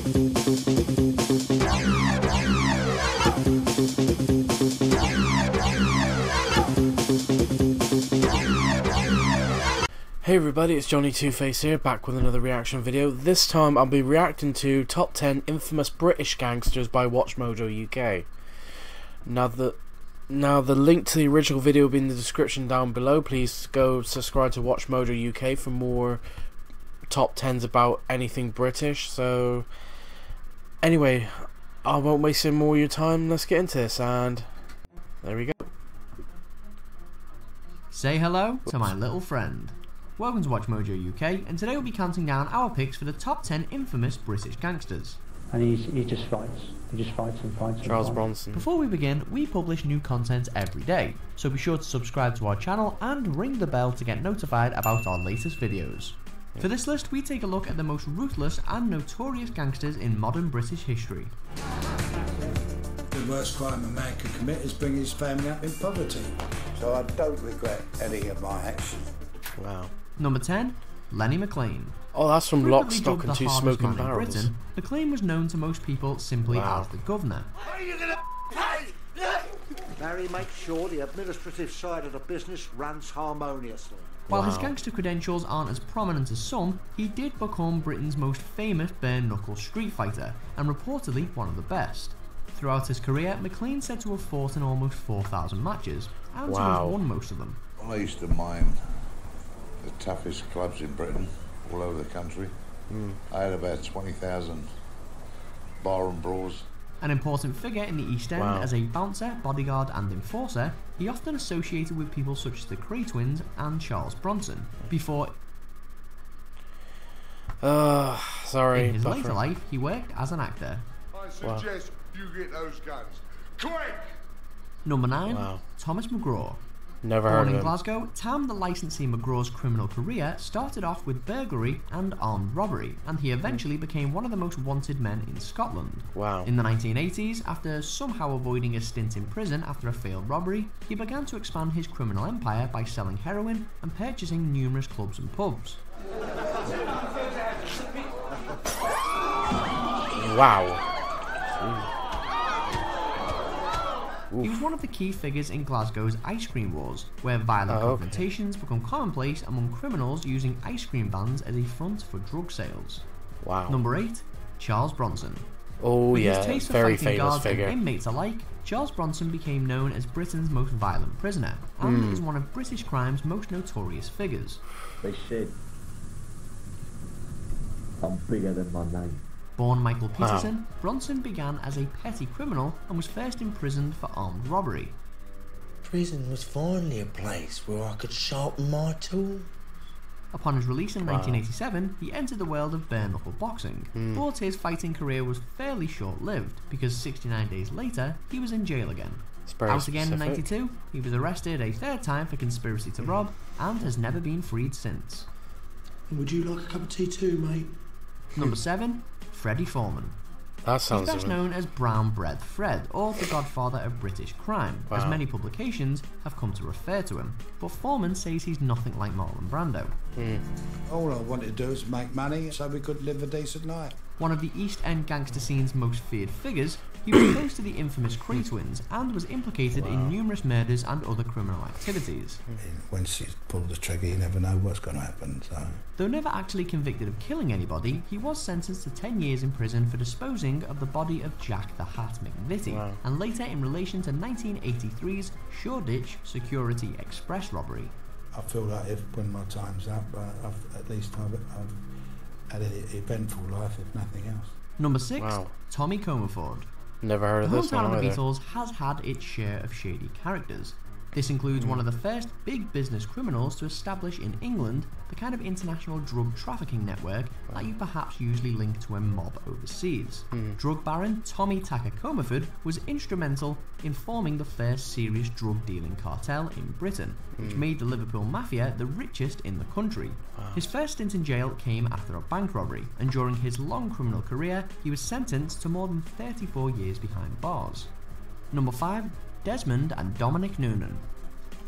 Hey everybody, it's Johnny Two-Face here, back with another reaction video. This time I'll be reacting to Top 10 Infamous British Gangsters by WatchMojo UK. Now the link to the original video will be in the description down below. Please go subscribe to WatchMojo UK for more top 10s about anything British. So anyway, I won't waste any more of your time. Let's get into this, and there we go. Say hello to my little friend. Welcome to WatchMojo UK, and today we'll be counting down our picks for the top 10 infamous British gangsters. And he just fights. He just fights and fights and Charles fights. Bronson. Before we begin, we publish new content every day, so be sure to subscribe to our channel and ring the bell to get notified about our latest videos. For this list, we take a look at the most ruthless and notorious gangsters in modern British history. The worst crime a man could commit is bring his family up in poverty. So I don't regret any of my actions. Wow. Number 10, Lenny McLean. Oh, that's from Lock, Frequently Stock dubbed and the Two hardest Smoking man in Barrels. Britain, McLean was known to most people simply as the Governor. Are you gonna pay? Barry makes sure the administrative side of the business runs harmoniously. While his gangster credentials aren't as prominent as some, he did become Britain's most famous bare-knuckle street fighter, and reportedly one of the best. Throughout his career, McLean said to have fought in almost 4,000 matches, and to have won most of them. I used to mine the toughest clubs in Britain, all over the country. I had about 20,000 barroom brawls. An important figure in the East End as a bouncer, bodyguard and enforcer, he often associated with people such as the Cray twins and Charles Bronson, before sorry. in his later life he worked as an actor. I suggest you get those guns. Quick! Number 9, Thomas McGraw. Never heard Born of in him. Glasgow, Tam the licensee McGraw's criminal career started off with burglary and armed robbery, and he eventually became one of the most wanted men in Scotland. Wow. In the 1980s, after somehow avoiding a stint in prison after a failed robbery, he began to expand his criminal empire by selling heroin and purchasing numerous clubs and pubs. Wow. He was one of the key figures in Glasgow's ice cream wars, where violent confrontations become commonplace among criminals using ice cream vans as a front for drug sales. Wow. Number 8, Charles Bronson. Oh With yeah, his taste for very fighting famous guards figure. and inmates alike, Charles Bronson became known as Britain's most violent prisoner, and is one of British crime's most notorious figures. They said, I'm bigger than my name. Born Michael Peterson, Bronson began as a petty criminal and was first imprisoned for armed robbery. Prison was finally a place where I could sharpen my tools. Upon his release in 1987, he entered the world of bare-knuckle boxing, but his fighting career was fairly short-lived, because 69 days later, he was in jail again. Out again in 92, he was arrested a third time for conspiracy to rob, and has never been freed since. Would you like a cup of tea too, mate? Number 7, Freddie Foreman. That sounds He's best known as Brown Bread Fred, or the godfather of British crime, as many publications have come to refer to him, but Foreman says he's nothing like Marlon Brando. All I wanted to do was make money so we could live a decent life. One of the East End gangster scene's most feared figures, he was close to the infamous Cray twins and was implicated in numerous murders and other criminal activities. Once you pull the trigger, you never know what's going to happen. So. Though never actually convicted of killing anybody, he was sentenced to 10 years in prison for disposing of the body of Jack the Hat McVitie, and later in relation to 1983's Shoreditch Security Express robbery. I feel like when my time's up, at least I've had an eventful life, if nothing else. Number 6, Tommy Comerford. Never heard of this one The hometown of the either. Beatles has had its share of shady characters. This includes one of the first big business criminals to establish in England the kind of international drug trafficking network that you perhaps usually link to a mob overseas. Drug baron Tommy Tucker Comerford was instrumental in forming the first serious drug dealing cartel in Britain, which made the Liverpool Mafia the richest in the country. His first stint in jail came after a bank robbery, and during his long criminal career he was sentenced to more than 34 years behind bars. Number 5, Desmond and Dominic Noonan.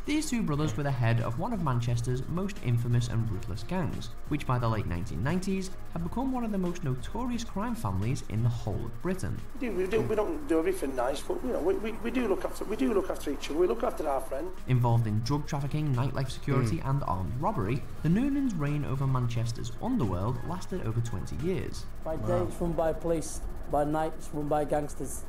These two brothers were the head of one of Manchester's most infamous and ruthless gangs, which by the late 1990s had become one of the most notorious crime families in the whole of Britain. We don't do everything nice, but you know, we do look after each other. We look after our friends. Involved in drug trafficking, nightlife security, and armed robbery, the Noonans' reign over Manchester's underworld lasted over 20 years. By day it's run by police, by night it's run by gangsters.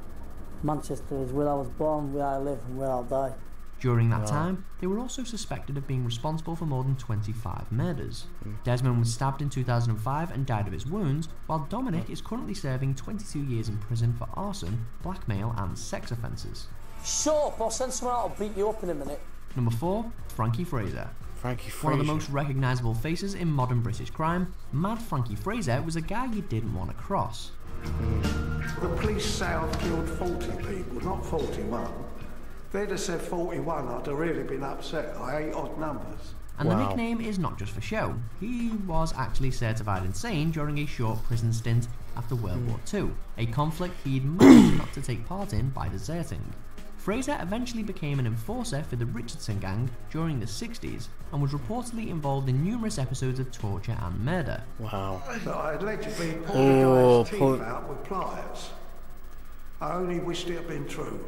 Manchester is where I was born, where I live, and where I'll die. During that time, they were also suspected of being responsible for more than 25 murders. Desmond was stabbed in 2005 and died of his wounds, while Dominic is currently serving 22 years in prison for arson, blackmail and sex offences. Shut up, I'll send someone out, I'll beat you up in a minute. Number 4, Frankie Fraser. Frankie Fraser. One of the most recognisable faces in modern British crime, Mad Frankie Fraser was a guy you didn't want to cross. The police say I've killed 40 people, not 41. If they'd have said 41, I'd have really been upset. I hate odd numbers. And the nickname is not just for show. He was actually certified insane during a short prison stint after World War II, a conflict he'd managed not to take part in by deserting. Fraser eventually became an enforcer for the Richardson Gang during the 60s and was reportedly involved in numerous episodes of torture and murder. Wow. I allegedly pulled a guy's teeth out with pliers. I only wished it had been true.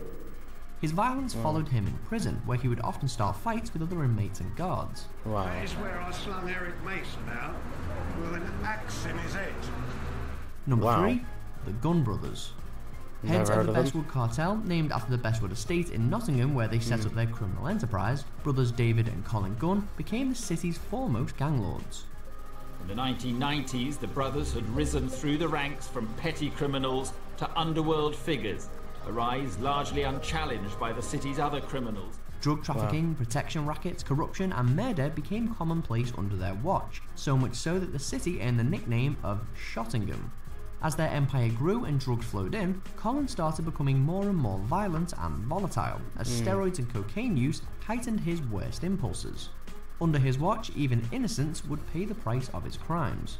His violence followed him in prison, where he would often start fights with other inmates and guards. That is where I slung Eric Mason out with an axe in his head. Number 3, the Gun Brothers. Heads of the Bestwood Cartel, named after the Bestwood estate in Nottingham where they set up their criminal enterprise, brothers David and Colin Gunn became the city's foremost gang lords. In the 1990s, the brothers had risen through the ranks from petty criminals to underworld figures, a rise largely unchallenged by the city's other criminals. Drug trafficking, protection rackets, corruption and murder became commonplace under their watch, so much so that the city earned the nickname of Shottingham. As their empire grew and drugs flowed in, Colin started becoming more and more violent and volatile, as steroids and cocaine use heightened his worst impulses. Under his watch, even innocents would pay the price of his crimes.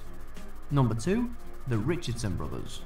Number 2, the Richardson Brothers.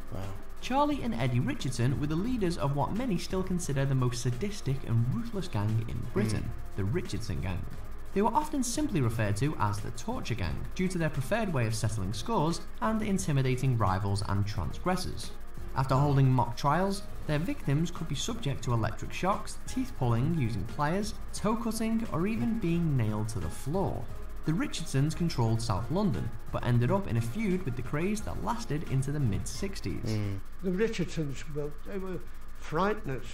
Charlie and Eddie Richardson were the leaders of what many still consider the most sadistic and ruthless gang in Britain, the Richardson Gang. They were often simply referred to as the Torture Gang due to their preferred way of settling scores and intimidating rivals and transgressors. After holding mock trials, their victims could be subject to electric shocks, teeth pulling using pliers, toe cutting, or even being nailed to the floor. The Richardsons controlled South London, but ended up in a feud with the Krays that lasted into the mid-60s. The Richardsons, they were frighteners,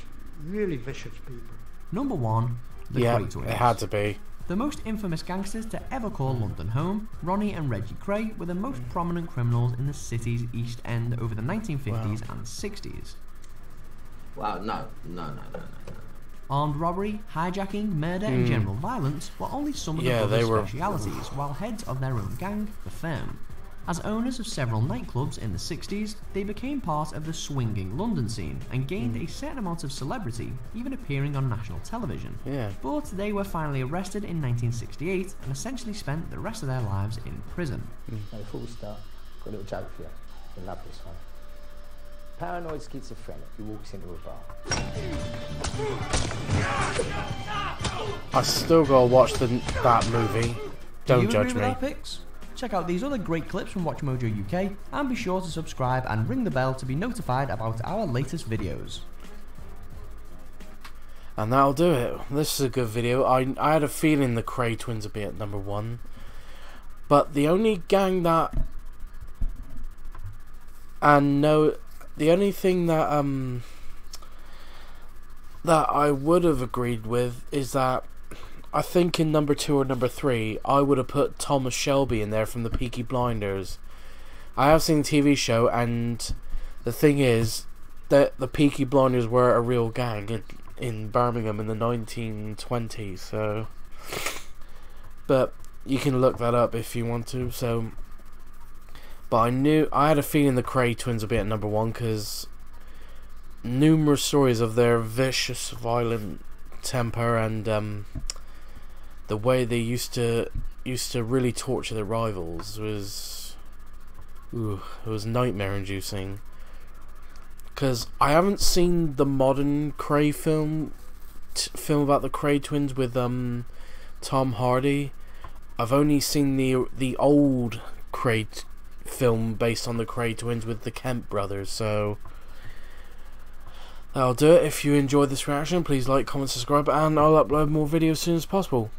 really vicious people. Number 1, the Kray Twins. It had to be. The most infamous gangsters to ever call London home, Ronnie and Reggie Kray were the most prominent criminals in the city's East End over the 1950s and 60s. Wow, no. Armed robbery, hijacking, murder and general violence were only some of the brothers' specialities, while heads of their own gang, the Firm. As owners of several nightclubs in the 60s, they became part of the swinging London scene and gained a certain amount of celebrity, even appearing on national television. But they were finally arrested in 1968 and essentially spent the rest of their lives in prison. Now, before we start, got a little joke for you. You'll love this one. Paranoid schizophrenic who walks into a bar. I still gotta watch that movie. Don't judge me. Check out these other great clips from WatchMojo UK and be sure to subscribe and ring the bell to be notified about our latest videos. And that'll do it. This is a good video. I had a feeling the Kray twins would be at number 1. But the only gang that... the only thing that that I would have agreed with is that I think in number 2 or number 3 I would have put Thomas Shelby in there from the Peaky Blinders. I have seen the TV show, and the thing is that the Peaky Blinders were a real gang in Birmingham in the 1920s, so but you can look that up if you want to. So but I had a feeling the Kray twins would be at number 1 because numerous stories of their vicious, violent temper and the way they used to really torture their rivals was it was nightmare inducing. Because I haven't seen the modern Kray film about the Kray twins with Tom Hardy. I've only seen the old Craig film based on the Craig twins with the Kemp brothers, so that'll do it. If you enjoyed this reaction, please like, comment, subscribe, and I'll upload more videos as soon as possible.